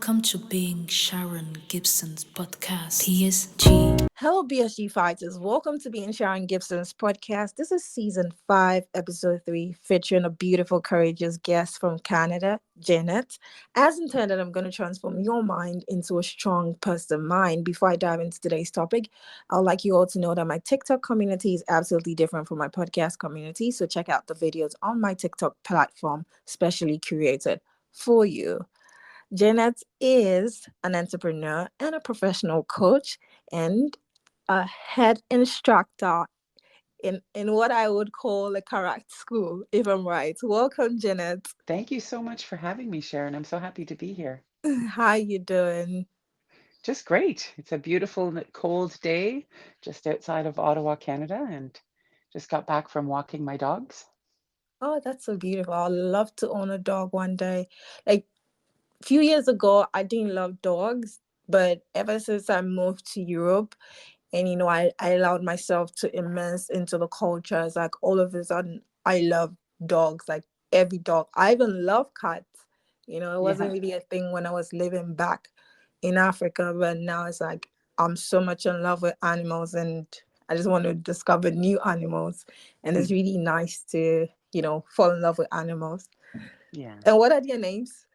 Welcome to Being Sharon Gibson's podcast, BSG. Hello, BSG fighters. Welcome to Being Sharon Gibson's podcast. This is season 5, episode 3, featuring a beautiful, courageous guest from Canada, Janet. As intended, I'm going to transform your mind into a strong, positive mind. Before I dive into today's topic, I'd like you all to know that my TikTok community is absolutely different from my podcast community. So check out the videos on my TikTok platform, specially curated for you. Janet is an entrepreneur and a professional coach and a head instructor in what I would call a karate school, if I'm right. Welcome, Janet. Thank you so much for having me, Sharon. I'm so happy to be here. How you doing? Just great. It's a beautiful, cold day just outside of Ottawa, Canada, and just got back from walking my dogs. Oh, that's so beautiful. I'd love to own a dog one day. Like a few years ago, I didn't love dogs, but ever since I moved to Europe, and I allowed myself to immerse into the cultures, like all of a sudden I love dogs, like every dog. I even love cats. It wasn't Yeah. really a thing when I was living back in Africa, but now it's like I'm so much in love with animals, and I just want to discover new animals, and it's really nice to fall in love with animals. Yeah. And what are their names?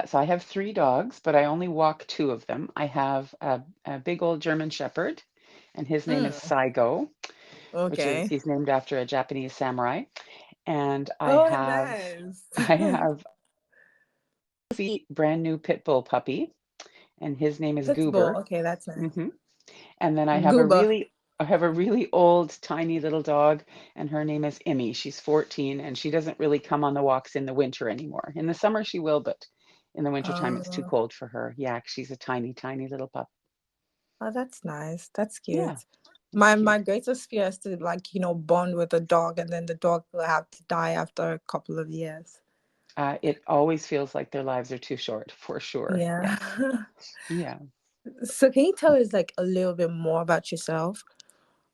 So I have 3 dogs, but I only walk 2 of them. I have a big old German Shepherd, and his name is Hmm. Saigo, which is Okay. he's named after a Japanese samurai. And I Oh, have nice. I have a brand new pit bull puppy, and his name is Pitbull. Goober. Okay, that's nice. hmm And then Goober. I have a really old, tiny little dog, and her name is Emmy. She's 14, and she doesn't really come on the walks in the winter anymore. In the summer she will, but in the wintertime it's too Oh, cold for her. Yeah, she's a tiny, tiny little pup. oh, that's nice. That's Yeah, cute. it's My cute. greatest fear is to bond with a dog and then the dog will have to die after a couple of years. It always feels like their lives are too short, for sure. Yeah. Yes. Yeah, So can you tell us like a little bit more about yourself?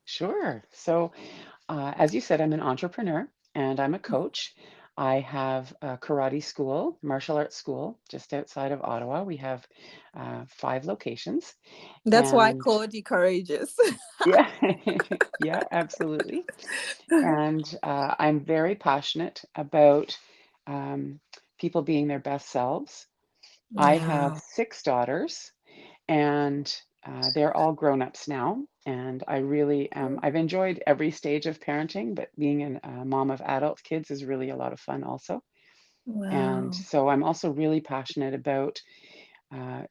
sure. So, as you said, I'm an entrepreneur and I'm a coach. I have a karate school, martial arts school, just outside of Ottawa. We have 5 locations. That's why I And called you courageous. yeah, yeah, absolutely. And I'm very passionate about um, people being their best selves. I have Wow. 6 daughters, and they're all grown-ups now. And I really I've enjoyed every stage of parenting, but being a mom of adult kids is really a lot of fun also. And Wow. so I'm also really passionate about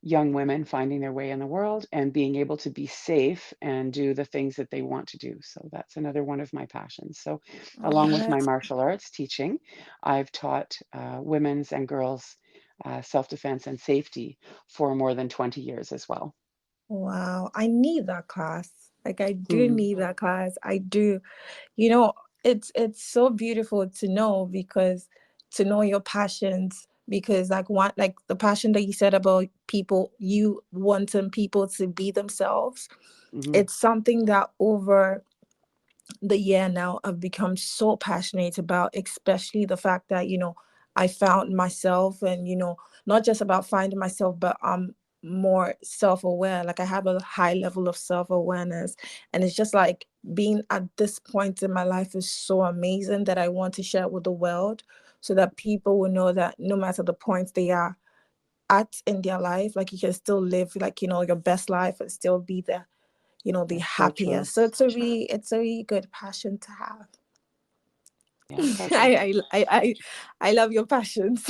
young women finding their way in the world and being able to be safe and do the things that they want to do. So that's another one of my passions. So, along Oh, with my that's martial arts teaching, I've taught women's and girls self defense and safety for more than 20 years as well. wow. I need that class. Like I do Mhm. need that class. I do. You know, it's so beautiful to know because to know your passions because like the passion that you said about people you wanting people to be themselves. Mhm. It's something that over the year now I've become so passionate about, especially the fact that I found myself, and not just about finding myself, but I'm more self-aware. Like I have a high level of self-awareness, and it's just like being at this point in my life is so amazing that I want to share it with the world so that people will know that no matter the points they are at in their life, like you can still live like your best life and still be there, the That's so true. happiest. So it's a really good passion to have. Yeah, perfect. I love your passions.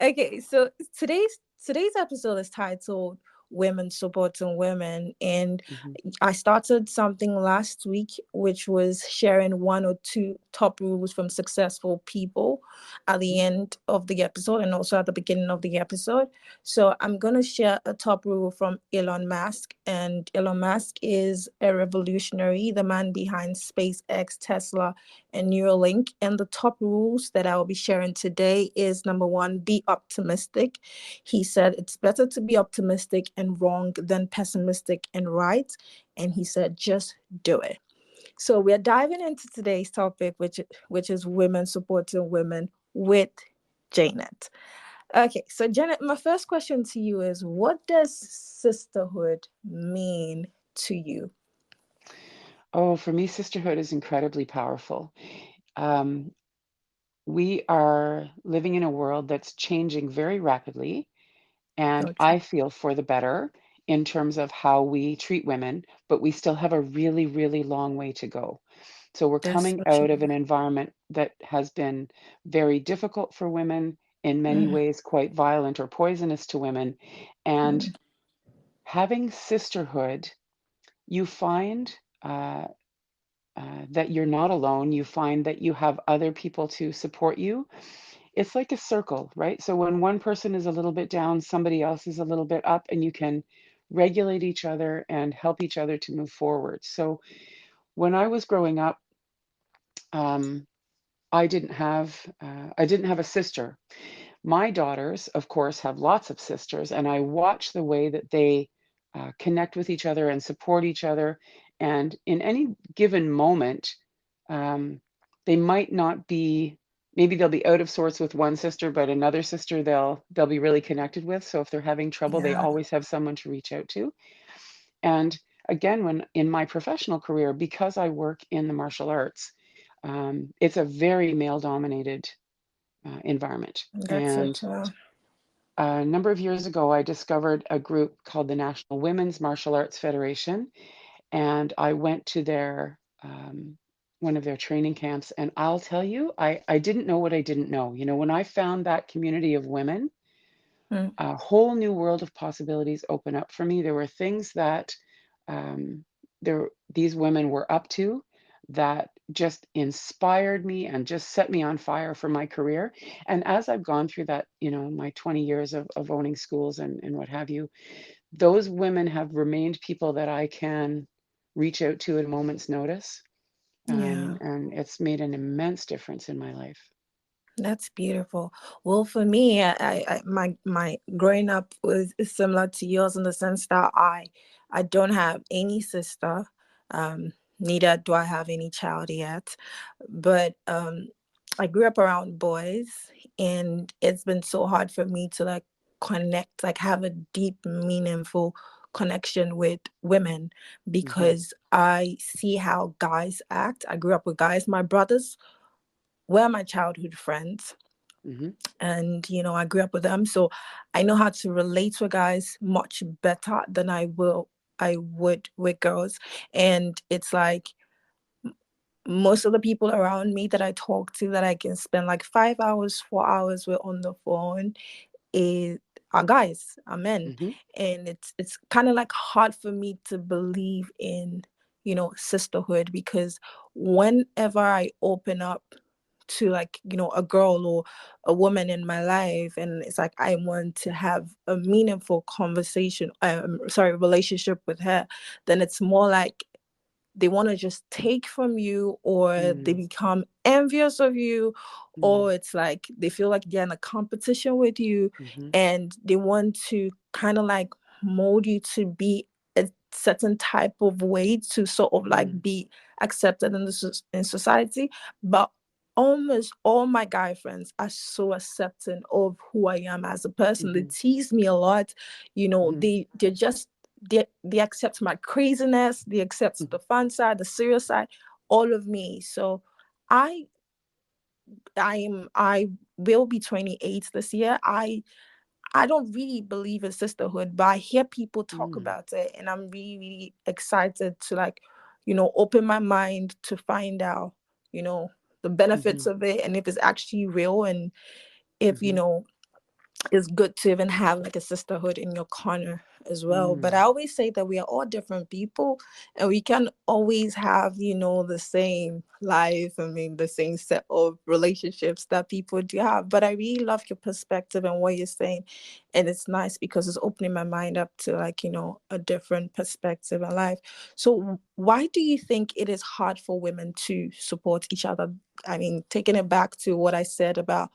Okay, so today's episode is titled Women Supporting Women. And Mhm. I started something last week, which was sharing one or two top rules from successful people at the Mhm. end of the episode and also at the beginning of the episode. So I'm going to share a top rule from Elon Musk. And Elon Musk is a revolutionary, the man behind SpaceX, Tesla, and Neuralink. And the top rules that I will be sharing today is number one, be optimistic. He said it's better to be optimistic and wrong than pessimistic and right. And he said, just do it. So we're diving into today's topic, which is women supporting women with Janet. Okay, so Janet, my first question to you is, what does sisterhood mean to you? Oh, for me, sisterhood is incredibly powerful. Um, we are living in a world that's changing very rapidly, and So true. I feel for the better in terms of how we treat women, but we still have a really, really long way to go. So we're That's coming so out of true. an environment that has been very difficult for women, in many Mm, ways quite violent or poisonous to women. And mm, having sisterhood, you find that you're not alone. You find that you have other people to support you. It's like a circle, right? So when one person is a little bit down, somebody else is a little bit up, and you can regulate each other and help each other to move forward. So when I was growing up, um, I didn't have a sister. My daughters, of course, have lots of sisters, and I watch the way that they connect with each other and support each other. And in any given moment, um, they might not be. Maybe they'll be out of sorts with one sister, but another sister they'll be really connected with. So if they're having trouble, they yeah, always have someone to reach out to. And again, when in my professional career, because I work in the martial arts, it's a very male-dominated environment. that's so And true. a number of years ago, I discovered a group called the National Women's Martial Arts Federation, and I went to their one of their training camps. And I'll tell you, I didn't know what I didn't know. You know, when I found that community of women, Mm, a whole new world of possibilities open up for me. There were things that um, these women were up to that just inspired me and just set me on fire for my career. And as I've gone through that, you know, my 20 years of owning schools and what have you, those women have remained people that I can reach out to at a moment's notice. yeah. And it's made an immense difference in my life. That's beautiful. Well, for me, my growing up was is similar to yours in the sense that I don't have any sister. Neither do I have any child yet. But I grew up around boys, and it's been so hard for me to like connect, like have a deep, meaningful connection with women Hmm. because I see how guys act. I grew up with guys. My brothers were my childhood friends, Hmm. and I grew up with them, so I know how to relate with guys much better than I would with girls. And it's like most of the people around me that I talk to that I can spend like 5 hours, 4 hours with on the phone is are guys, are men. Hmm. And it's kind of like hard for me to believe in sisterhood, because whenever I open up to like a girl or a woman in my life, and it's like I want to have a meaningful conversation, sorry, relationship with her, then it's more like they want to just take from you, or they Mm. become envious of you, Mm. or it's like they feel like they're in a competition with you, Mhm. and they want to kind of like mold you to be a certain type of way to sort of like Mm. be accepted in in society. But almost all my guy friends are so accepting of who I am as a person. They Mhm. tease me a lot. Mhm. They're just they accept my craziness, they accept Mhm. the fun side, the serious side, all of me. So I I will be 28 this year. I don't really believe in sisterhood, but I hear people talk Mm. about it, and I'm really, really excited to like, open my mind to find out, you know, the benefits Mhm. of it, and if it's actually real, and if Mhm. it's good to even have like a sisterhood in your corner as well. But I Mm. always say that we are all different people, and we can always have, the same life. I mean, the same set of relationships that people do have. But I really love your perspective and what you're saying. And it's nice because it's opening my mind up to like, a different perspective in life. So why do you think it is hard for women to support each other? I mean, taking it back to what I said about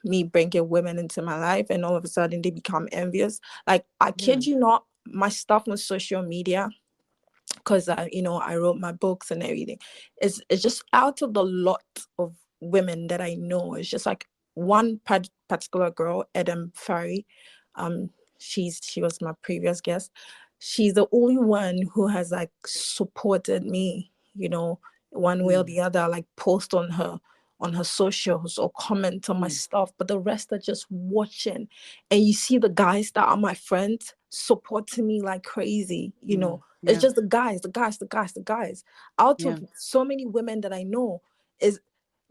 me bringing women into my life, and all of a sudden they become envious. Like, I Yeah. kid you not, my stuff on social media, because I wrote my books and everything. It's just out of the lot of women that I know. It's just like one particular girl, Adam Fari, um, she was my previous guest. She's the only one who has like supported me, one way or Mm, the other, like post on her socials or comment on my mm, stuff. But the rest are just watching. And you see the guys that are my friends supporting me like crazy. It's yeah, just the guys, the guys, the guys, the guys. Out yeah. of so many women that I know, is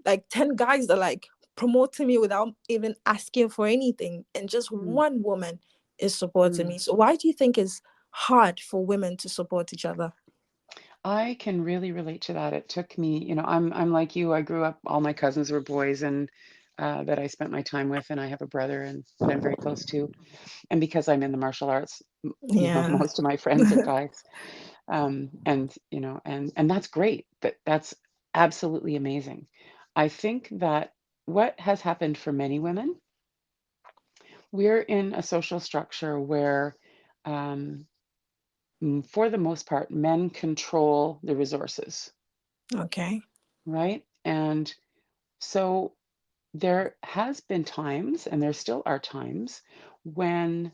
like 10 guys that like promoting me without even asking for anything, and just Mm, one woman is supporting mm. me. So why do you think it's hard for women to support each other? I can really relate to that. It took me, I'm like you. I grew up, all my cousins were boys, and that I spent my time with, and I have a brother and that I'm very close to. And because I'm in the martial arts, Yeah. most of my friends are guys. And and that's great. That's absolutely amazing. I think that what has happened for many women, we're in a social structure where, um, for the most part, men control the resources, Okay. right? And so there has been times, and there still are times, when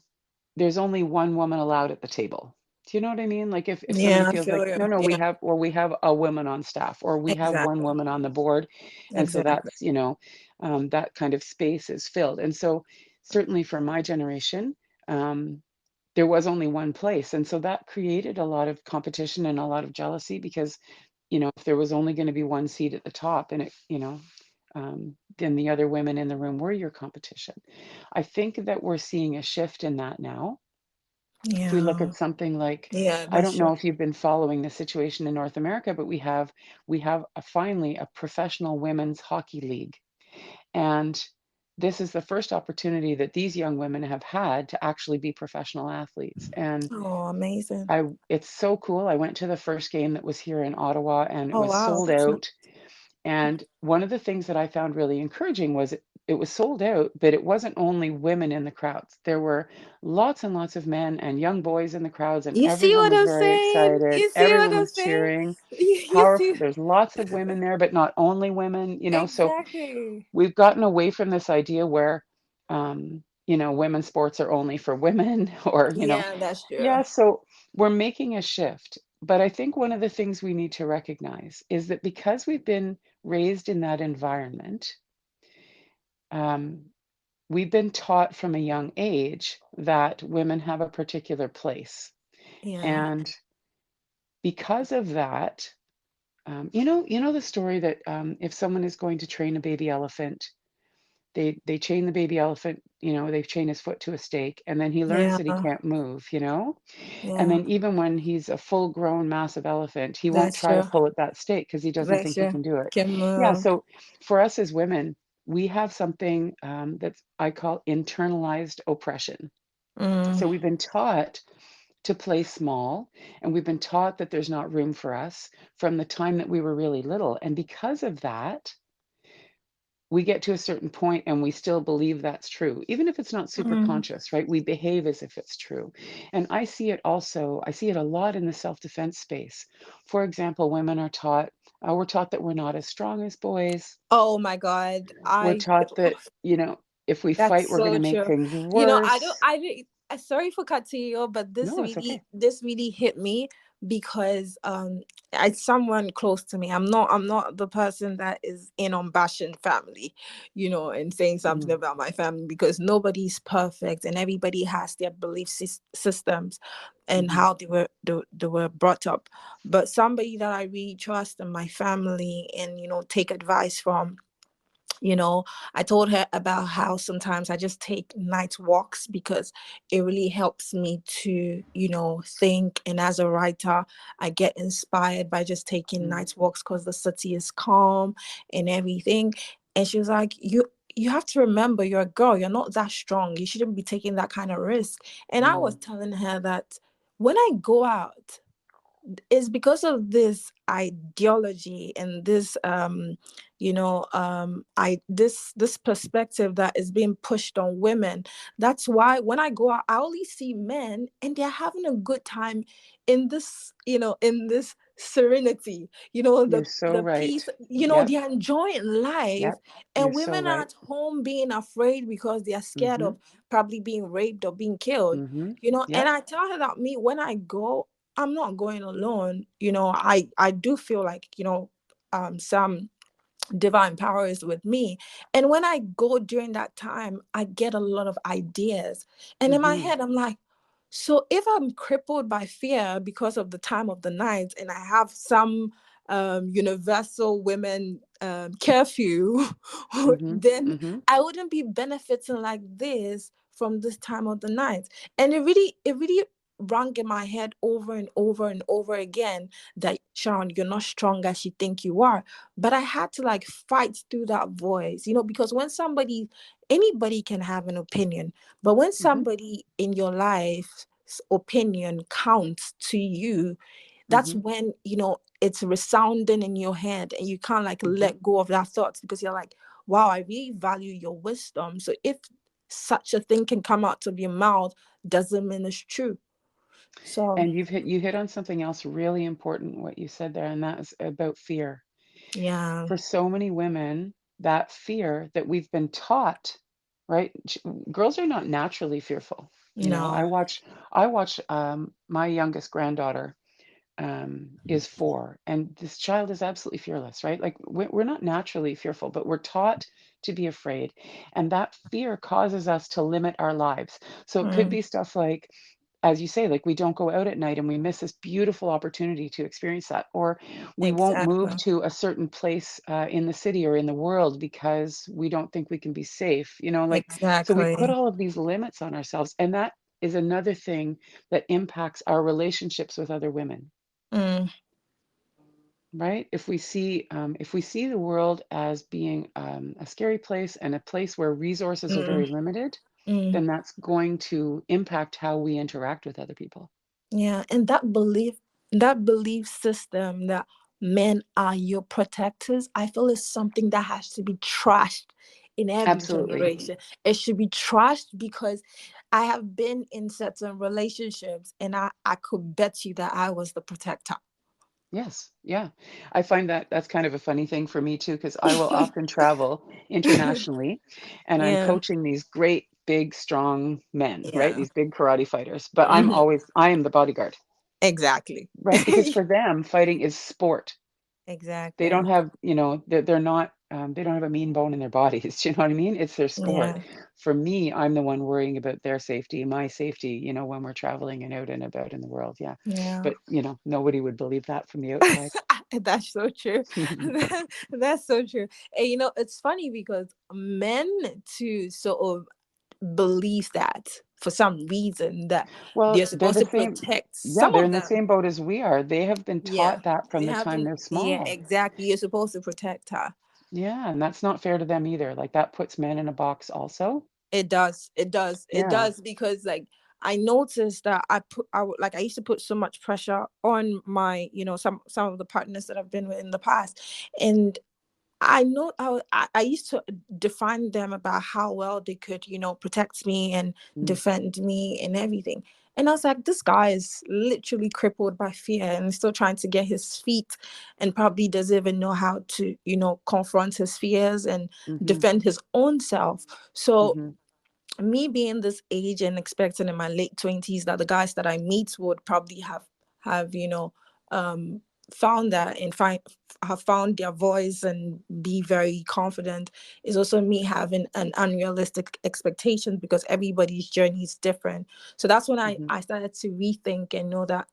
there's only one woman allowed at the table. Do you know what I mean? Like if somebody Yeah, I feels like, feel you. no, no, Yeah, we have a woman on staff, or we have one exactly. woman on the board, and so Exactly. that's, that kind of space is filled. And so certainly for my generation, um, there was only one place, and so that created a lot of competition and a lot of jealousy because, if there was only going to be one seat at the top, and then the other women in the room were your competition. I think that we're seeing a shift in that now. If we look Yeah. at something like, Yeah, I that's don't true. know if you've been following the situation in North America, but we have finally a professional women's hockey league, and this is the first opportunity that these young women have had to actually be professional athletes. And Oh, amazing. it's so cool. I went to the first game that was here in Ottawa, and it Oh, was wow, sold that's nice. out. And one of the things that I found really encouraging was it was sold out, but it wasn't only women in the crowds. There were lots and lots of men and young boys in the crowds, and You see everyone what was I'm very saying? excited. You see what Everyone I'm was saying? cheering. You Powerful. see? There's lots of women there, but not only women. So Exactly. we've gotten away from this idea where, women's sports are only for women, or, Yeah, that's yeah, true. so we're making a shift. But I think one of the things we need to recognize is that because we've been raised in that environment, um, we've been taught from a young age that women have a particular place. Yeah. And because of that, the story that, if someone is going to train a baby elephant, they chain the baby elephant, they chain his foot to a stake, and then he learns Yeah. that he can't move. And Yeah. then even when he's a full grown massive elephant, he won't That's try to true. pull at that stake because he doesn't That's think he true. can do it. Can Yeah, move. so for us as women, we have something, that I call internalized oppression. Mm, So we've been taught to play small, and we've been taught that there's not room for us from the time that we were really little. And because of that, we get to a certain point and we still believe that's true, even if it's not super mm, conscious, right? We behave as if it's true. And I see it a lot in the self defense space. For example, women are taught, we're taught that we're not as strong as boys. oh my God. We're taught that, if we fight, That's we're going so to make true. things I don't, worse. sorry for cutting you off, but No, it's okay. this really hit me because it's someone close to me. I'm not the person that is in on bashing family, and saying something Mm, about my family, because nobody's perfect and everybody has their belief systems and hmm how they were brought up. But somebody that I really trust in my family and take advice from, you know I told her about how sometimes I just take night walks because it really helps me to think. And as a writer, I get inspired by just taking mm, night walks because the city is calm and everything. And she was like, you have to remember, you're a girl, you're not that strong, you shouldn't be taking that kind of risk. And I was mm, telling her that when I go out, is because of this ideology and this this perspective that is being pushed on women. That's why when I go out, I only see men and they're having a good time in this, in this serenity, You're so the right. peace, Yep. they're enjoying life. Yep. You're And so women are right. at home being afraid because they are scared Mm-hmm. of probably being raped or being killed. Mm-hmm. And Yep. I tell her that me, when I go, I'm not going alone. I do feel like, some divine power is with me. And when I go during that time, I get a lot of ideas. And in my Mm-hmm. head, I'm like, so if I'm crippled by fear because of the time of the night and I have some universal women curfew, Mm-hmm. then Mm-hmm. I wouldn't be benefiting like this from this time of the night. And it really rang in my head over and over and over again that, Sharon, you're not strong as you think you are. But I had to like fight through that voice, because when anybody can have an opinion, but when Mm-hmm. somebody in your life's opinion counts to you, that's Mm-hmm. when, it's resounding in your head and you can't like Mm-hmm. let go of that thought, because you're like, wow, I really value your wisdom. So if such a thing can come out of your mouth, doesn't mean it's true. So, And you hit on something else really important, what you said there, and that is about fear. yeah, For so many women, that fear that we've been taught, right? Girls are not naturally fearful. no, I watch my youngest granddaughter is 4, and this child is absolutely fearless, right? Like we're not naturally fearful, but we're taught to be afraid, and that fear causes us to limit our lives. So it could mm, be stuff like, as you say, like we don't go out at night and we miss this beautiful opportunity to experience that, or we won't move exactly, to a certain place in the city or in the world because we don't think we can be safe, like, so we put exactly. all of these limits on ourselves, and that is another thing that impacts our relationships with other women. Mm, Right? If we see the world as being a scary place and a place where resources are mm, very limited, mm. then that's going to impact how we interact with other people. Yeah, and that belief system that men are your protectors, I feel is something that has to be trashed in every Absolutely. generation. It should be trashed because I have been in certain relationships and I could bet you that I was the protector. Yes. Yeah. I find that that's kind of a funny thing for me too, because I will often travel internationally and I'm Yeah, coaching these great, big, strong men, right? yeah. These big karate fighters. But Hmm. I am the bodyguard, Exactly. right? Because for them, fighting is sport. They don't Exactly. have, they're not, they don't have a mean bone in their bodies. Do you know what I mean? It's their sport. Yeah, For me, I'm the one worrying about their safety, my safety, when we're traveling and out and about in the world. Yeah. yeah. But, nobody would believe that from the outside. That's so true. That's so true. And it's funny because men too sort of believe that for some reason that Well, they're they're supposed the to same. protect Yeah, some they're of in the them. same boat as we are. They have been Yeah. taught that from They the have time been, they're yeah, small. exactly. You're supposed to protect her. Yeah, and that's not fair to them either. Like that puts men in a box also. It does. It does. It Yeah. does because like I noticed that I used to put so much pressure on my, some of the partners that I've been with in the past. And I know I used to define them about how well they could, protect me and Mm, defend me and everything. And I was like, this guy is literally crippled by fear and still trying to get his feet and probably doesn't even know how to, confront his fears and mhm, defend his own self. So mhm, me being this age and expecting in my late 20s that the guys that I meet would probably have um found that and have found their voice and be very confident is also me having an unrealistic expectation because everybody's journey is different. So that's when I mhm, I started to rethink and know that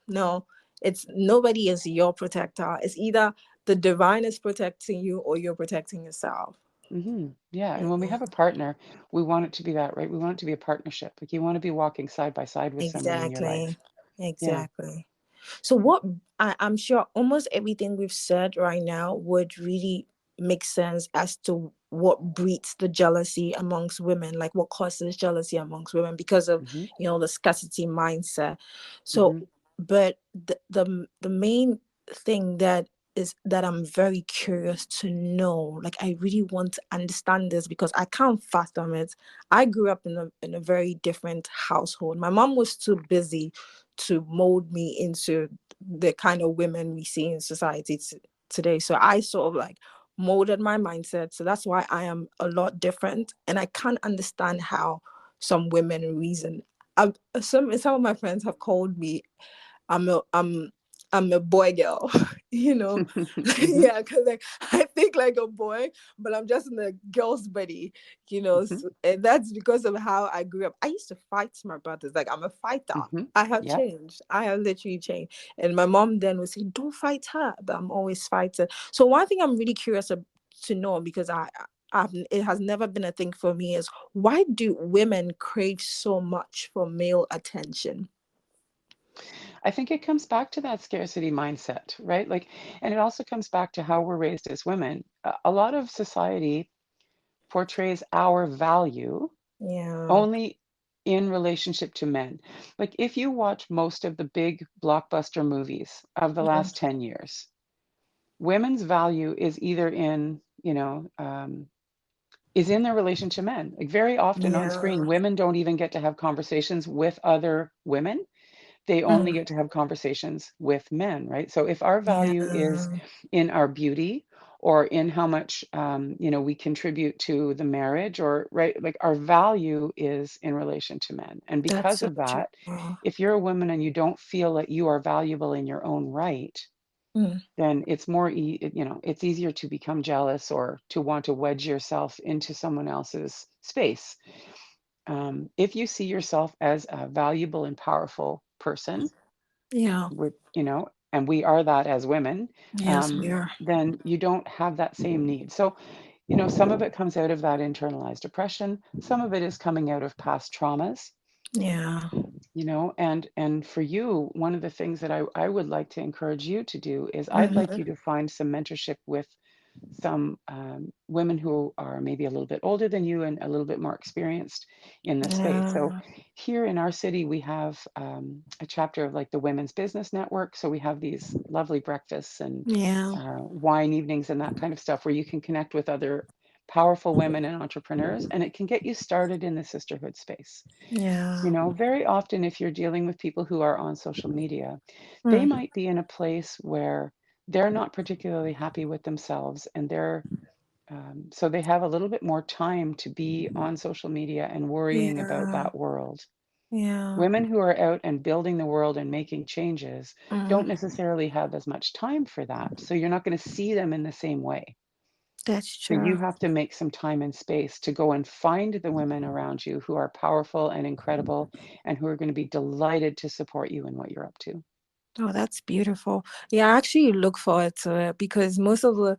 no, it's nobody is your protector. It's either the divine is protecting you or you're protecting yourself. mhm. Yeah, and when we Yeah, have a partner, we want it to be that, right? We want it to be a partnership. Like you want to be walking side by side with somebody in your exactly. life. Yeah. Exactly. So what I'm sure almost everything we've said right now would really make sense as to what breeds the jealousy amongst women, like what causes jealousy amongst women because of, Mhm, the scarcity mindset. So mhm. But the main thing that I'm very curious to know, like I really want to understand this because I can't fathom it. I grew up in a very different household. My mom was too busy to mold me into the kind of women we see in society today. So I sort of like molded my mindset. So that's why I am a lot different, and I can't understand how some women reason. Some of my friends have called me I'm a I'm I'm a boy girl, you know. Hmm. Yeah, because like I think like a boy, but I'm just in a girl's body, you know. Hmm. And that's because of how I grew up. I used to fight my brothers. Like I'm a fighter. Hmm. I have Yeah. changed. I have literally changed. And my mom then would say, "Don't fight her," but I'm always fighting. So one thing I'm really curious to know because it has never been a thing for me is why do women crave so much for male attention? I think it comes back to that scarcity mindset, right? Like, and it also comes back to how we're raised as women. A lot of society portrays our value Yeah. only in relationship to men. Like, if you watch most of the big blockbuster movies of the Mm. last 10 years, women's value is either in, is in their relation to men. Like, very often on Yeah. screen, women don't even get to have conversations with other women. They only Mm. get to have conversations with men, right? So if our Yeah. value is in our beauty or in how much we contribute to the marriage, or right, like our value is in relation to men. And That's because so of true. that, if you're a woman and you don't feel that you are valuable in your own right, Mm. then it's it's easier to become jealous or to want to wedge yourself into someone else's space. If you see yourself as a valuable and powerful person, Yeah. with and we are that as women, Yes, we are. then you don't have that same need. So, some of it comes out of that internalized depression, some of it is coming out of past traumas. Yeah. And for you, one of the things that I would like to encourage you to do is I'd like Mhm. you to find some mentorship with some women who are maybe a little bit older than you and a little bit more experienced in the space. So Yeah. here in our city, we have a chapter of like the Women's Business Network. So we have these lovely breakfasts and Yeah. wine evenings and that kind of stuff where you can connect with other powerful women and entrepreneurs, and it can get you started in the sisterhood space. Yeah. Very often, if you're dealing with people who are on social media, they Mm. might be in a place where they're not particularly happy with themselves, and so they have a little bit more time to be on social media and worrying about Yeah. that world. Yeah. Women who are out and building the world and making changes don't Mm. necessarily have as much time for that. So you're not going to see them in the same way. That's So you true. have to make some time and space to go and find the women around you who are powerful and incredible and who are going to be delighted to support you in what you're up to. Oh, that's beautiful. Yeah, I actually look forward to it because most of the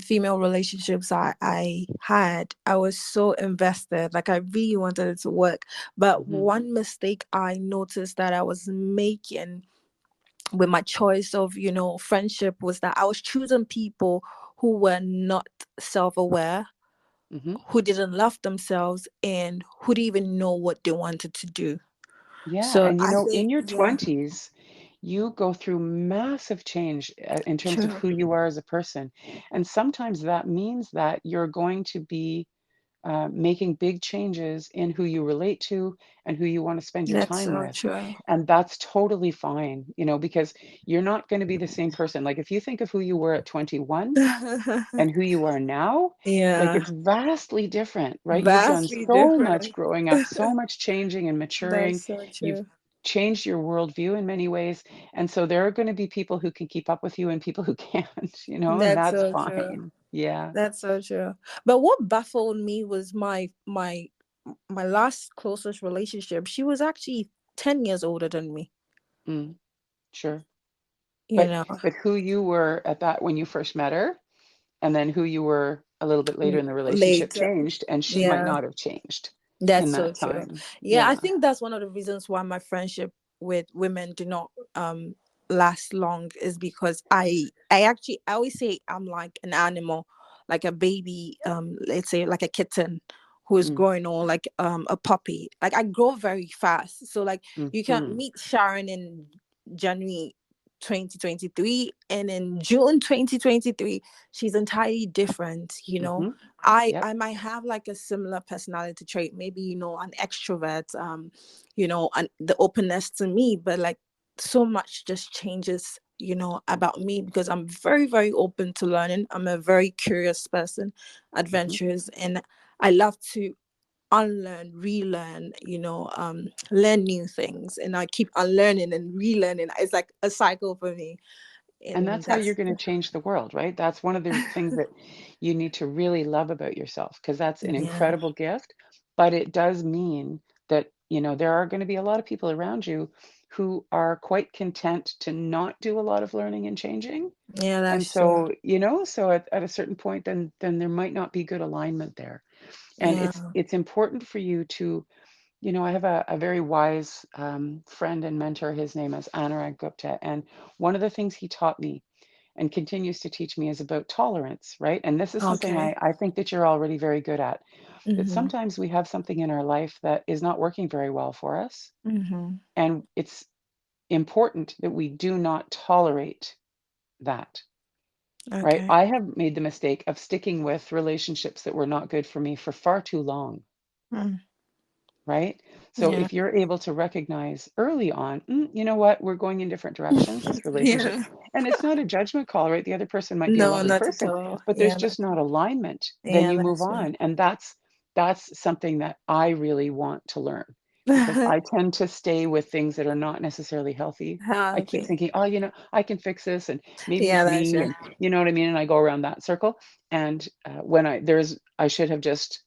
female relationships I had, I was so invested. Like I really wanted it to work. But Hmm. one mistake I noticed that I was making with my choice of, friendship was that I was choosing people who were not self-aware, Hmm. who didn't love themselves, and who didn't even know what they wanted to do. Yeah. So And I in think, your yeah, 20s, you go through massive change in terms of true. who you are as a person. And sometimes that means that you're going to be making big changes in who you relate to and who you want to spend your That's time so with. true. And that's totally fine, because you're not going to be the same person. Like if you think of who you were at 21 and who you are now, like Yeah, it's vastly different, right? You've done vastly so much different. growing up, so much changing and maturing. That's so You've true. changed your worldview in many ways. And so there are going to be people who can keep up with you and people who can't, and That's that's so true. fine. Yeah. That's so true. But what baffled me was my last closest relationship. She was actually 10 years older than me, Mm, sure. you But know. who you were at that when you first met her, and then who you were a little bit later in the relationship Later. changed, and she might Yeah. not have changed That's in so that true. time. Yeah, I Yeah. think that's one of the reasons why my friendship with women do not last long is because I always say I'm like an animal, like a baby, let's say like a kitten who is Mm, growing on like a puppy. Like I grow very fast. So like you can mhm, meet Sharon in January 2023, and in June 2023 she's entirely different, you know. Mm-hmm. Yep. I might have like a similar personality trait, maybe, you know, an extrovert, you know, and the openness to me, but like so much just changes, you know, about me, because I'm very, very open to learning. I'm a very curious person, Mm-hmm. adventurous, and I love to unlearn, relearn, you know, learn new things, and I keep unlearning and relearning. It's like a cycle for me, And and that's how you're that's going to change the world, right? That's one of the things that you need to really love about yourself, because that's an yeah, incredible gift. But it does mean that, there are going to be a lot of people around you who are quite content to not do a lot of learning and changing. yeah, And that's true. so, so at a certain point, then there might not be good alignment there. And Yeah. it's important for you to, I have a very wise friend and mentor. His name is Anurag Gupta. And one of the things he taught me and continues to teach me is about tolerance, right? And this is something Okay. I think that you're already very good at, that Mm-hmm. sometimes we have something in our life that is not working very well for us. Mm-hmm. And it's important that we do not tolerate that, right? Okay. I have made the mistake of sticking with relationships that were not good for me for far too long, Mm. right? So Yeah. if you're able to recognize early on, you know what, we're going in different directions, this relationship, Yeah. and it's not a judgment call, right? The other person might be a No, lovely not at person, all. but there's Yeah, just not alignment. Then yeah, you move that's true. on, and that's something that I really want to learn, because I tend to stay with things that are not necessarily healthy. I keep Happy. thinking, oh, I can fix this, and maybe Yeah, it's that's me, true. and you know what I mean, and I go around that circle. And when I should have just,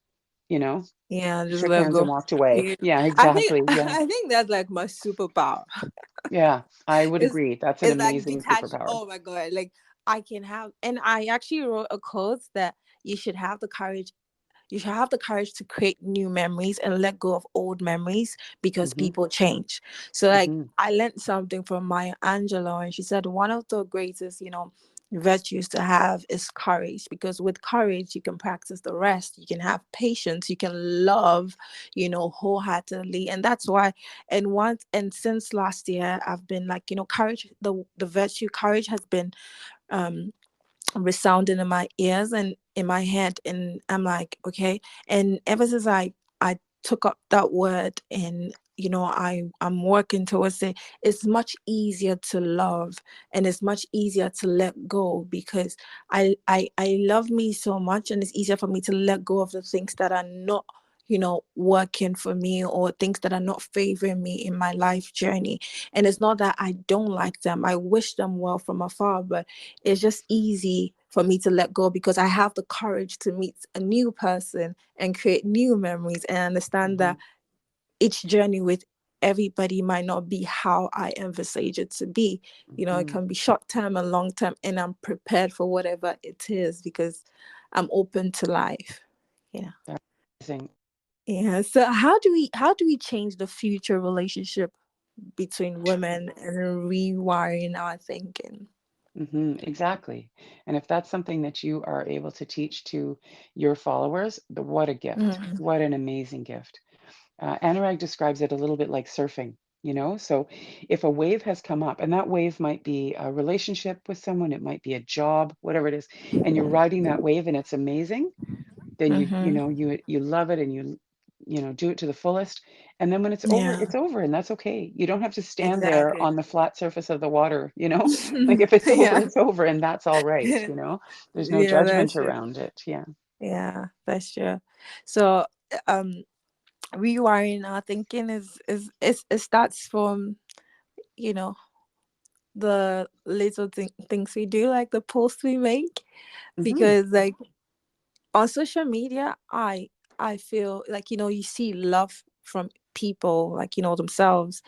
you know, Yeah, just shook let hands and go. walked away. Yeah. Yeah, I think exactly. Yeah. I think that's like my superpower. Yeah, I would It's agree. That's an it's like amazing detached. superpower. Oh my god! Like I can have, and I actually wrote a quote that you should have the courage. You should have the courage to create new memories and let go of old memories, because Mhm, people change. So like mhm, I learned something from Maya Angelou, and she said one of the greatest, you know, virtues to have is courage, because with courage you can practice the rest. You can have patience, you can love, you know, wholeheartedly. And that's why, and since last year I've been like, you know, courage, the virtue courage has been um resounding in my ears and in my head, and I'm like, okay. And ever since I took up that word, and you know, I'm working towards it, it's much easier to love, and it's much easier to let go, because I love me so much, and it's easier for me to let go of the things that are not, you know, working for me, or things that are not favoring me in my life journey. And it's not that I don't like them, I wish them well from afar, but it's just easy for me to let go, because I have the courage to meet a new person and create new memories, and understand mhm, that each journey with everybody might not be how I envisage it to be. You know, it mhm. can be short term and long term, and I'm prepared for whatever it is, because I'm open to life. Yeah. That's amazing. Yeah. So how do we change the future relationship between women and rewiring our thinking? Exactly. And if that's something that you are able to teach to your followers, what a gift. Mm-hmm. What an amazing gift. Anurag describes it a little bit like surfing, So if a wave has come up, and that wave might be a relationship with someone, it might be a job, whatever it is, and you're riding that wave and it's amazing, then Mm-hmm. you love it, and do it to the fullest. And then when Yeah. it's over, and that's okay. You don't have to stand there Exactly. on the flat surface of the water, like if it's over, Yeah. it's over, and that's all right. There's no Yeah, judgment that's true. around it. Yeah. Yeah, that's true. So, um, rewiring our thinking is it starts from, you know, the little things we do, like the posts we make, Hmm. because like on social media, I feel like, you know, you see love from people, like, you know, themselves,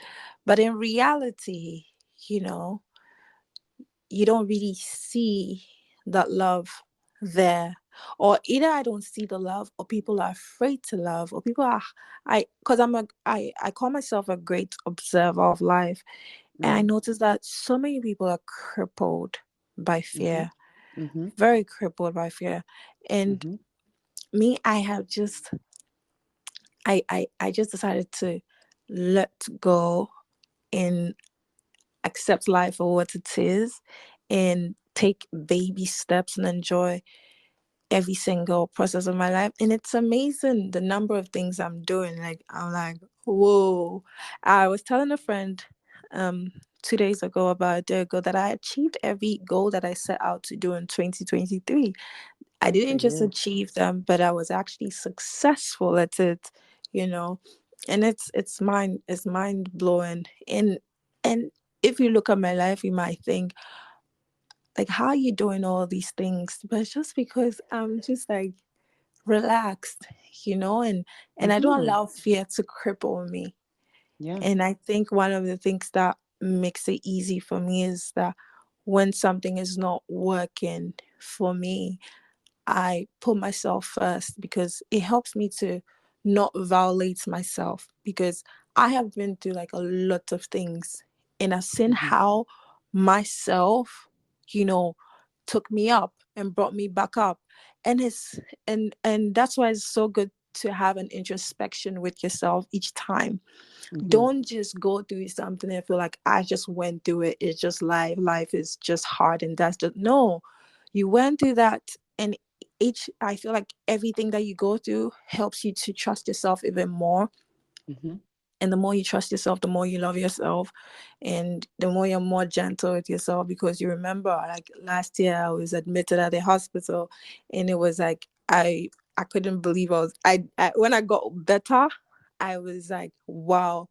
but in reality, you know, you don't really see that love there. Or either I don't see the love, or people are afraid to love, or people are, because I call myself a great observer of life, and I Hmm. notice that so many people are crippled by Hmm. fear, Hmm. very crippled by fear. And Hmm. me, I have just I just decided to let go in accept life for what it is and take baby steps and enjoy every single process of my life. And it's amazing the number of things I'm doing. Like, I'm like, whoa. I was telling a friend 2 days ago, about a day ago, that I achieved every goal that I set out to do in 2023. I Good for didn't just you. achieve them, but I was actually successful at it, you know. And it's mind blowing. And if you look at my life, you might think, like, how are you doing all these things? But it's just because I'm just like relaxed, and I don't Hmm. allow fear to cripple me. Yeah. And I think one of the things that makes it easy for me is that when something is not working for me, I put myself first, because it helps me to not violate myself, because I have been through like a lot of things, and I've seen Hmm. how myself, you know, took me up and brought me back up. And and that's why it's so good to have an introspection with yourself each time. Hmm. Don't just go through something and feel like, I just went through it, it's just life is just hard, and that's the no, you went through that. And each I feel like everything that you go through helps you to trust yourself even more. Hmm. And the more you trust yourself, the more you love yourself, and the more you're more gentle with yourself. Because you remember, like last year I was admitted at the hospital, and it was like, I couldn't believe I when I got better, I was like, wow.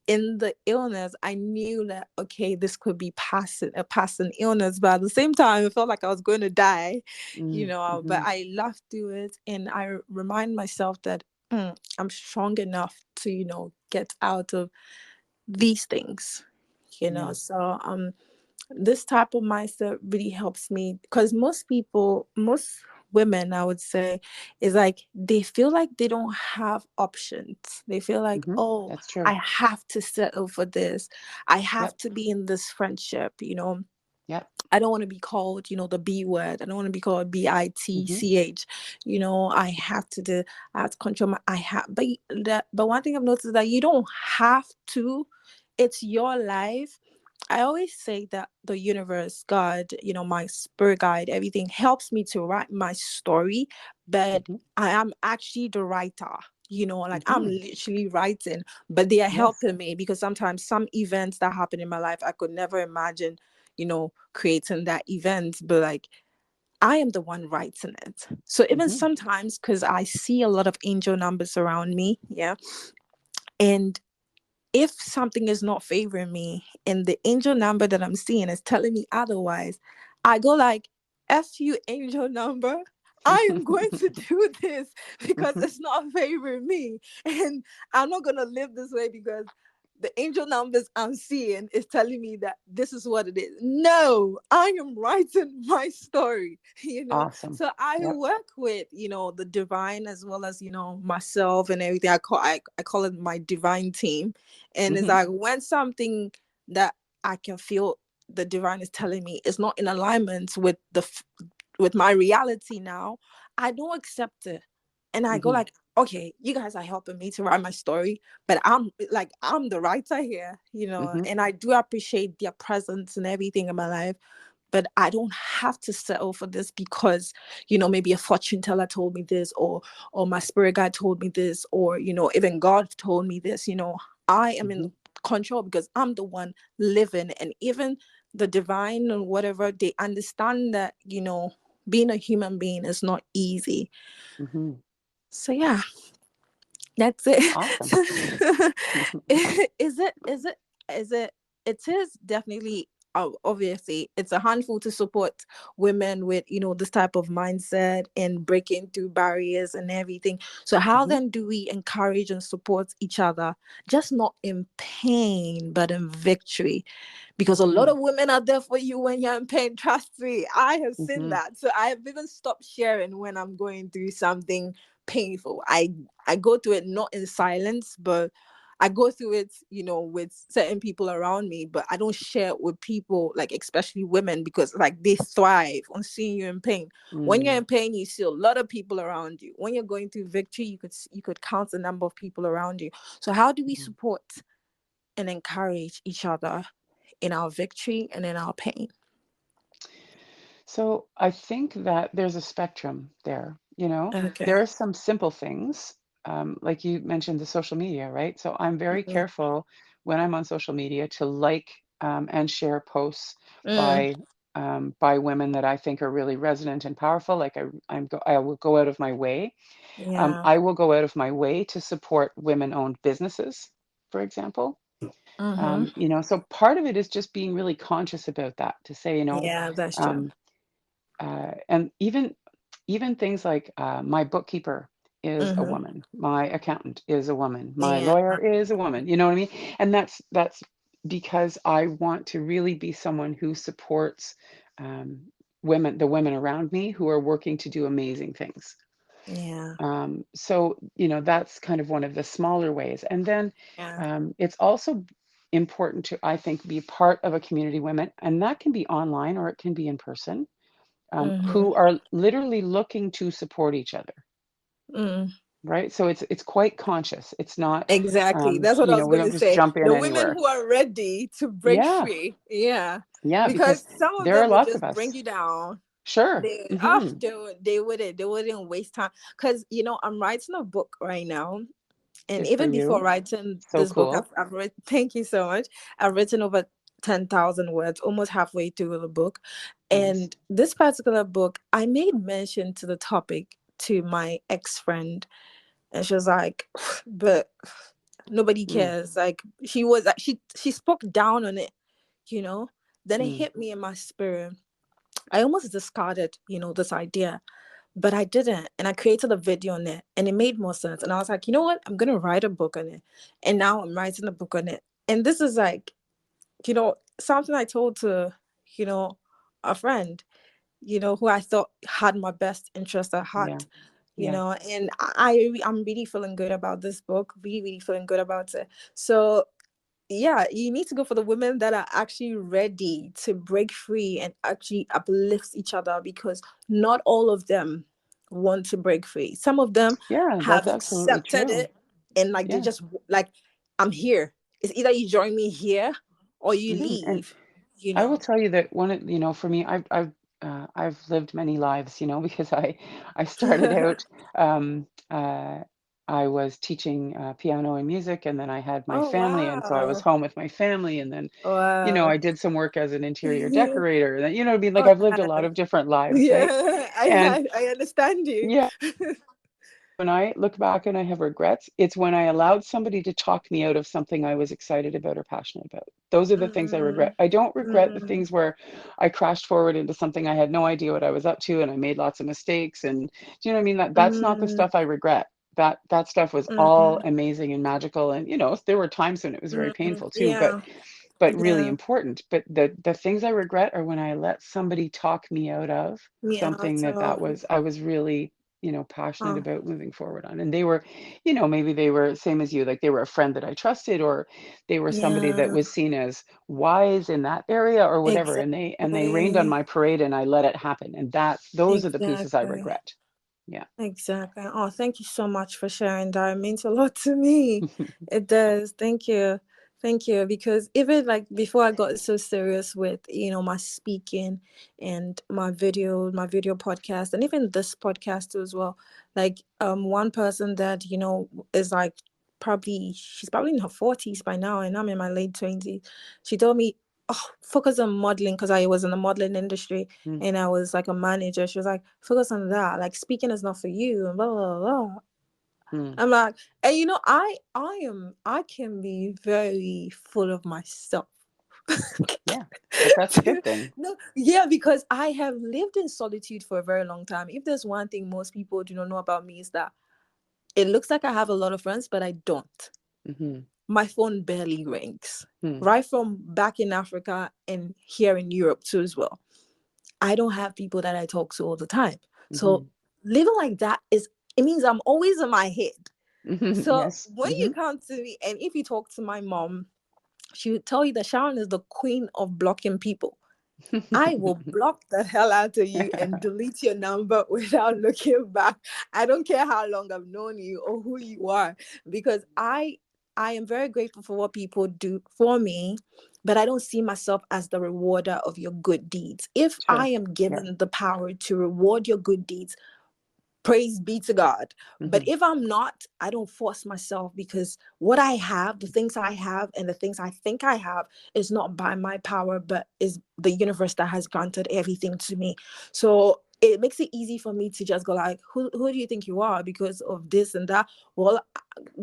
In the illness, I knew that, okay, this could be passing illness, but at the same time, it felt like I was going to die, But Hmm. I laughed through it, and I remind myself that, I'm strong enough to, get out of these things, Yeah. So this type of mindset really helps me, because most women, I would say, is like, they feel like they don't have options. They feel like, Hmm. oh, That's I true. have to settle for this. I have Yep. to be in this friendship. Yep. I don't want to be called, the B word. I don't want to be called Hmm. BITCH. I have to control but one thing I've noticed is that you don't have to. It's your life. I always say that the universe, God, my spirit guide, everything helps me to write my story, but Hmm. I am actually the writer. Like, I'm Hmm. literally writing, but they are Yes. helping me, because sometimes some events that happen in my life, I could never imagine, creating that event, but like, I am the one writing it. So even Hmm. sometimes, because I see a lot of angel numbers around me, yeah, and if something is not favoring me and the angel number that I'm seeing is telling me otherwise, I go like, F you, angel number. I am going to do this because Hmm. it's not favoring me. And I'm not going to live this way because the angel numbers I'm seeing is telling me that this is what it is. No, I am writing my story, Awesome. So I Yep. work with, the divine, as well as, myself and everything. I call it my divine team. And it's Hmm. like, when something that I can feel the divine is telling me is not in alignment with with my reality now, I don't accept it. And I go Hmm. like, okay, you guys are helping me to write my story, but I'm the writer here, Hmm. and I do appreciate their presence and everything in my life. But I don't have to settle for this because, maybe a fortune teller told me this, or my spirit guide told me this, or, even God told me this. I am in Hmm. control because I'm the one living. And even the divine and whatever, they understand that, being a human being is not easy. Hmm. So yeah, that's it. Awesome. Is it it is definitely, obviously it's a handful to support women with, this type of mindset and breaking through barriers and everything. So how Hmm. then do we encourage and support each other, just not in pain but in victory? Because a lot Hmm. of women are there for you when you're in pain. Trust me, I have seen Hmm. that. So I have even stopped sharing when I'm going through something painful. I go through it not in silence, but I go through it, with certain people around me, but I don't share it with people, like especially women, because like they thrive on seeing you in pain. When you're Mm. in pain, you see a lot of people around you. When you're going through victory, you could count the number of people around you. So how do we Mhm. support and encourage each other in our victory and in our pain? So I think that there's a spectrum there. Okay. There are some simple things, like you mentioned the social media, right? So I'm very Mm, careful when I'm on social media to like and share posts mm, by by women that I think are really resonant and powerful. Like I will go out of my way. yeah. I will go out of my way to support women-owned businesses, for example. Mm-hmm. So part of it is just being really conscious about that to say, Yeah, that's true. um, and even things like my bookkeeper is a Mm-hmm. woman, my accountant is a woman, my Yeah. lawyer is a woman. You know what I mean? And that's because I want to really be someone who supports um, the women around me who are working to do amazing things. Yeah. So, that's kind of one of the smaller ways. And then Yeah. it's also important to, I think, be part of a community of women, and that can be online or it can be in person, Mm-hmm. who are literally looking to support each other, Mm. right? So it's quite conscious. It's not, Exactly. That's what I was we going don't to just say. jump in The women anywhere. who are ready to break Yeah, free. Yeah. yeah, because Because some of there are them would lots of just bring us. you down. Sure. They wouldn't waste time. Because I'm writing a book right now. And Good for even before you. written So this book, cool. I've read, thank you so much. I've written over 10,000 words, almost halfway through the book. Nice. And this particular book, I made mention to the topic to my ex-friend. And she was like, but nobody Mm, cares. Like she spoke down on it, you know. Then it mm, hit me in my spirit. I almost discarded, this idea, but I didn't. And I created a video on it and it made more sense. And I was like, you know what? I'm going to write a book on it. And now I'm writing a book on it. And this is like, something I told to, you know, a friend, who I thought had my best interest at yeah, heart, yeah. and I'm really feeling good about this book, really, really feeling good about it. So yeah, you need to go for the women that are actually ready to break free and actually uplift each other, because not all of them want to break free. Some of them Yeah, have that's absolutely accepted true. it, and like they Yeah. just like, I'm here. It's either you join me here or you And leave, you I will know. tell you that for me, I've lived many lives, because I started out, um, I was teaching piano and music, and then I had my Oh family, and so I was wow. home with my family, and then, Wow. I did some work as an interior decorator. And then, what I mean? Like Oh, I've lived a lot of different lives, right? yeah, And I understand you. yeah, when I look back and I have regrets, it's when I allowed somebody to talk me out of something I was excited about or passionate about. Those are the things I regret. Mm, I don't regret the mm, things where I crashed forward into something I had no idea what I was up to and I made lots of mistakes. And do you know what I mean? That's not the mm, stuff I regret. That stuff was all mm, amazing and magical. And there were times when it was very mm. painful too, but Yeah, really yeah, important. But the things I regret are when I let somebody talk me out of yeah. something that So, was I was really, passionate uh, about moving forward on. And they were, maybe they were same as you, like they were a friend that I trusted, or they were somebody that yeah, was seen as wise in that area or whatever, and they rained on exactly, my parade and I let it happen. And those are the pieces I exactly. regret. Yeah. Exactly. Oh, thank you so much for sharing that. It means a lot to me. It does. Thank you. Thank you. Because even like before I got so serious with, my speaking and my video podcast, and even this podcast as well. Like one person that, is like she's probably in her 40s by now, and I'm in my late 20s. She told me, oh, focus on modeling, because I was in the modeling industry Mm, and I was like a manager. She was like, focus on that. Like speaking is not for you, and blah blah blah. mm. I'm like, and I can be very full of myself. Yeah. But that's a good thing. No, yeah, because I have lived in solitude for a very long time. If there's one thing most people do not know about me, is that it looks like I have a lot of friends, but I don't. Hmm. My phone barely rings. Hmm. Right from back in Africa and here in Europe too as well. I don't have people that I talk to all the time. So Hmm. living like that it means I'm always in my head. Hmm. So Yes. when you come to me, and if you talk to my mom, she would tell you that Sharon is the queen of blocking people. I will block the hell out of you and delete your number without looking back. I don't care how long I've known you or who you are, because I am very grateful for what people do for me, but I don't see myself as the rewarder of your good deeds. If I Sure. am Yeah. given the power to reward your good deeds, praise be to God. But Hmm. if I'm not, I don't force myself, because what I have, the things I have, and the things I think I have is not by my power, but is the universe that has granted everything to me. So it makes it easy for me to just go like, who do you think you are because of this and that? Well,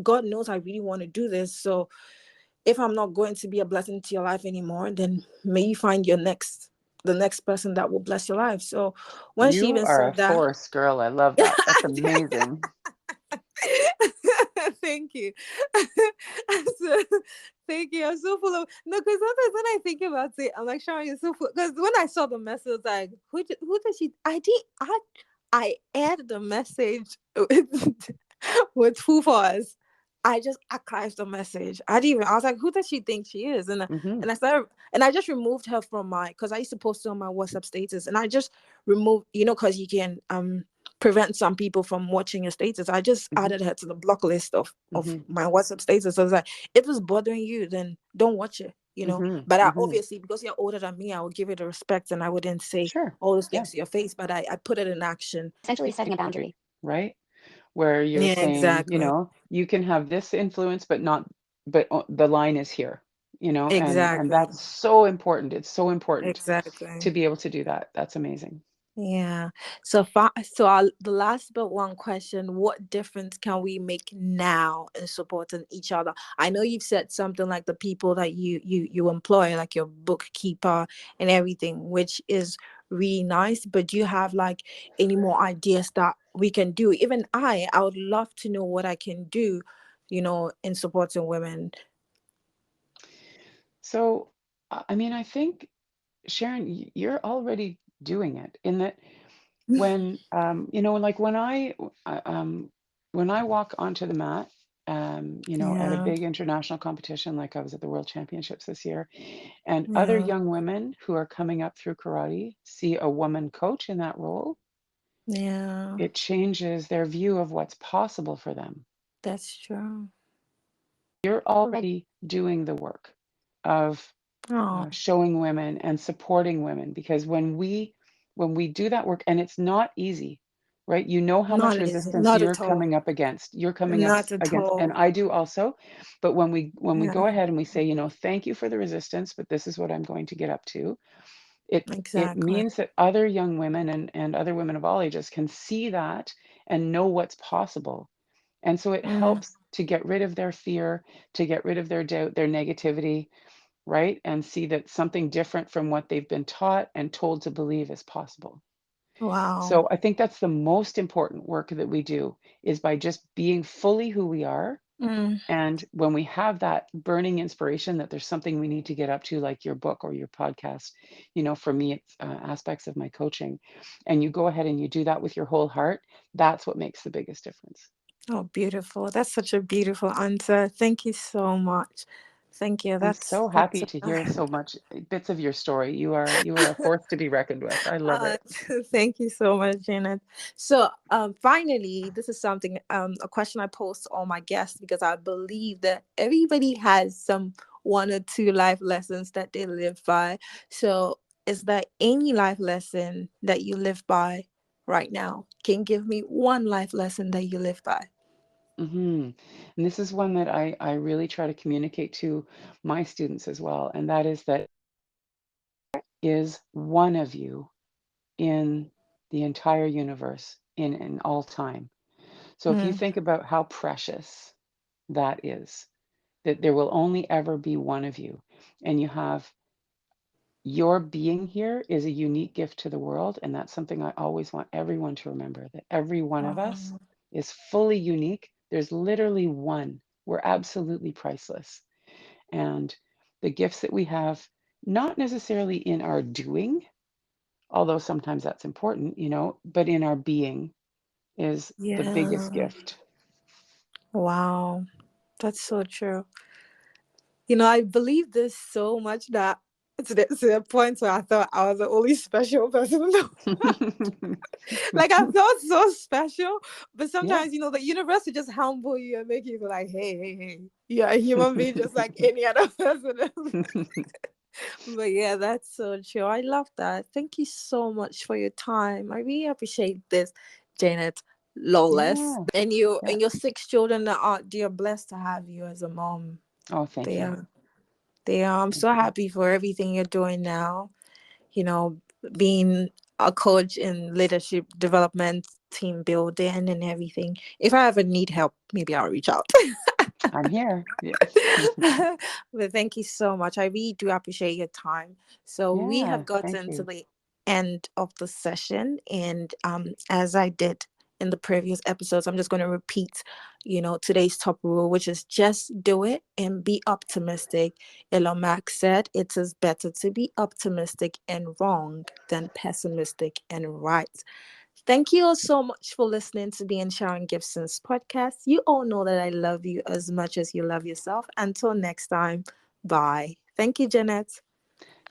God knows I really want to do this. So if I'm not going to be a blessing to your life anymore, then may you find the next person that will bless your life. So when she You even are a said that, force, girl. I love that. That's amazing. thank you. So, thank you. I'm so full of no, because sometimes when I think about it, I'm like, Sharon, you're so full. Because when I saw the message, like, who did she? I added the message with Fufa's. I just archived the message. I was like, who does she think she is? Hmm. And I started, and I just removed her from because I used to post it on my WhatsApp status, and I just removed, because you can prevent some people from watching your status. I just Hmm. added her to the block list of Hmm. my WhatsApp status. So I was like, if it's bothering you, then don't watch it. Hmm. But I Hmm. obviously, because you're older than me, I would give it the respect, and I wouldn't say Sure. all those Yeah. things to your face, but I put it in action. Essentially setting a boundary, right? Where you're Yeah, saying, exactly. you can have this influence, but not, but the line is here, and Exactly. that's so important. It's so important Exactly. to be able to do that. That's amazing. Yeah. The last but one question: what difference can we make now in supporting each other? I know you've said something like the people that you employ, like your bookkeeper and everything, which is really nice. But do you have like any more ideas that we can do? Even I would love to know what I can do, in supporting women. So, I mean, I think, Sharon, you're already doing it in that when, like when I walk onto the mat, at a Yeah. big international competition, like I was at the World Championships this year, and other Yeah. young women who are coming up through karate see a woman coach in that role, Yeah. it changes their view of what's possible for them. That's true. You're already doing the work of Oh, showing women and supporting women, because when we do that work, and it's not easy, right? You know how much not easy. resistance Not you're at all. coming up against. You're coming up Not at against, and all. I do also. But when we Yeah, go ahead and we say, thank you for the resistance, but this is what I'm going to get up to. It exactly. means that other young women and other women of all ages can see that and know what's possible. And so it Mm, helps to get rid of their fear, to get rid of their doubt, their negativity, right? And see that something different from what they've been taught and told to believe is possible. wow. So I think that's the most important work that we do, is by just being fully who we are. Mm, And when we have that burning inspiration that there's something we need to get up to, like your book or your podcast, for me, it's aspects of my coaching, and you go ahead and you do that with your whole heart, that's what makes the biggest difference. oh, beautiful. That's such a beautiful answer. Thank you so much. Thank you. I'm That's so that's happy to hear so much bits of your story. You are a force to be reckoned with. I love uh, it. thank you so much, Janet. So, finally, this is something a question I post to all my guests, because I believe that everybody has some one or two life lessons that they live by. So, is there any life lesson that you live by right now? Can you give me one life lesson that you live by? Hmm. And this is one that I really try to communicate to my students as well, and that is that is one of you in the entire universe in all time. So if you Mm, think about how precious that is, that there will only ever be one of you, and you have your being here is a unique gift to the world. And that's something I always want everyone to remember, that every one of us wow. is fully unique. There's literally one. We're absolutely priceless. And the gifts that we have, not necessarily in our doing, although sometimes that's important, but in our being is the biggest Yeah. gift. Wow. That's so true. I believe this so much that to the point where I thought I was the only special person in the like I felt so special. But Yeah. sometimes, the universe will just humble you and make you feel like, hey, hey, hey. You're a human being just like any other person. But yeah, that's so true. I love that. Thank you so much for your time. I really appreciate this, Janet. Lawless. Yeah, And you yeah. and your 6 children that are they are blessed to have you as a mom. Oh, thank They you. are. They are. I'm Thank so you. happy for everything you're doing now. You know, being a coach in leadership development, team building and everything. If I ever need help, maybe I'll reach out. I'm here. Yeah. But thank you so much. I really do appreciate your time. So we Yeah, have thank gotten to you. the end of the session, and as I did in the previous episodes, I'm just going to repeat, today's top rule, which is just do it and be optimistic. Elon Musk said it is better to be optimistic and wrong than pessimistic and right. Thank you all so much for listening to me and Sharon Gibson's podcast. You all know that I love you as much as you love yourself. Until next time, bye. Thank you, Jeanette.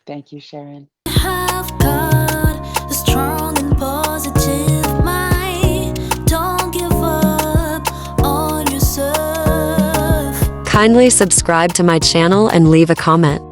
Thank you, Sharon. Have got a strong and positive mind. Don't give up on yourself. Kindly subscribe to my channel and leave a comment.